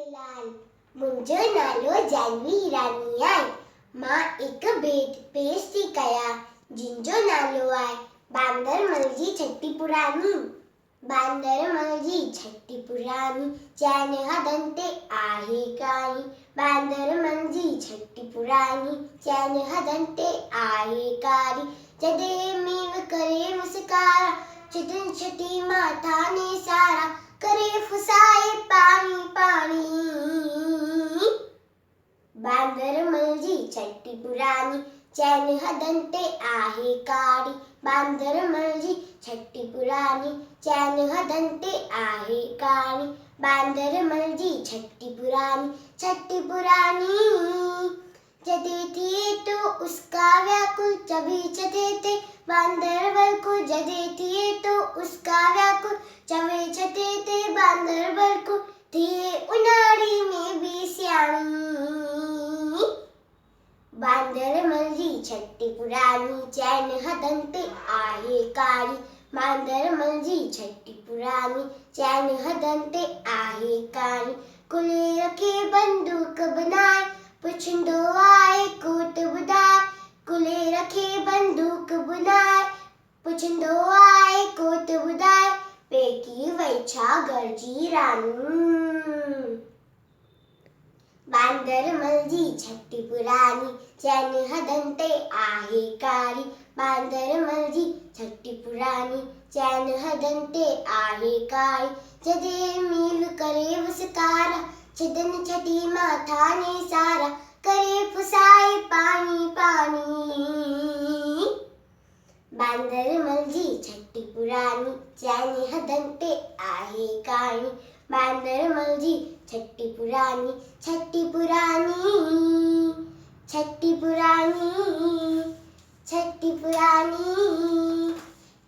झूलेलाल। मुंहिंजो नालो जानवी हीरानी आहे। मां हिकु पेश थी कयां जिंजो नालो आहे बांदरमल जी छटी पुरानी। बांदरमल जी छटी पुरानी चैन हदन ते आहे कारी। बांदरमल जी छटी पुरानी चैन हदन ते आहे कारी। जॾहिं मींहुं करे मुस्कारा छटन छटी माथा ने सारा करे फुसाए पानी पानी। बांदरमल जी छटी पुरानी चैन हदन ते आहे कारी। बांदरमल जी छटी पुरानी चैन हदन ते आहे कारी। बांदरमल जी छटी पुरानी जदे थिए तो उसका व्याकुल चबी चते थे। बांदरमल को जदे थिए तो उसका व्याकुल चबे चते थे। बांदरमल को थिए उनाड़ी में भी सियाणी। बांदरमल जी छटी पुरानी चैन हदन ते आहे कारी। बांदरमल जी छटी पुरानी चैन हदन ते आहे कारी। कुले रखे बंदूक बनाए पुछंदो आहे कोट ॿुधाए। कुले रखे बंदूक बनाए पुछंदो आहे कोट ॿुधाए। पेकी वई छा गरजी रानी। बांदरमल जी छटी पुरानी चैन हदन ते आहे कारी। बांदरमल जी छटी पुरानी चैन हदन ते आहे कारी। जॾहिं मींहुं करे मुस्कारा छटन छटी माथा ने सारा करे फुसाए पानी पानी। बांदरमल जी छटी पुरानी चैन हदन ते आहे कारी। बांदरमल जी छटी पुरानी छटी पुरानी छटी पुरानी छटी पुरानी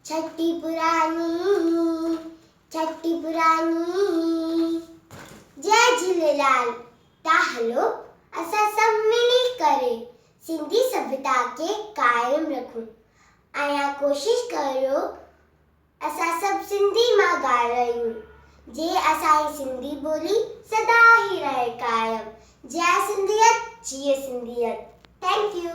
छटी पुरानी छटी पुरानी। जय झूलेलाल। ता हलो असां सभु मिली करे सिंधी सभ्यता खे कायम रखूं ऐं कोशिश करियो असां सभु सिंधी मां ॻाल्हायूं। जे असांजी सिंधी ॿोली सदा ई रहे कायम। जय सिंधियत, जिए सिंधियत। Thank you.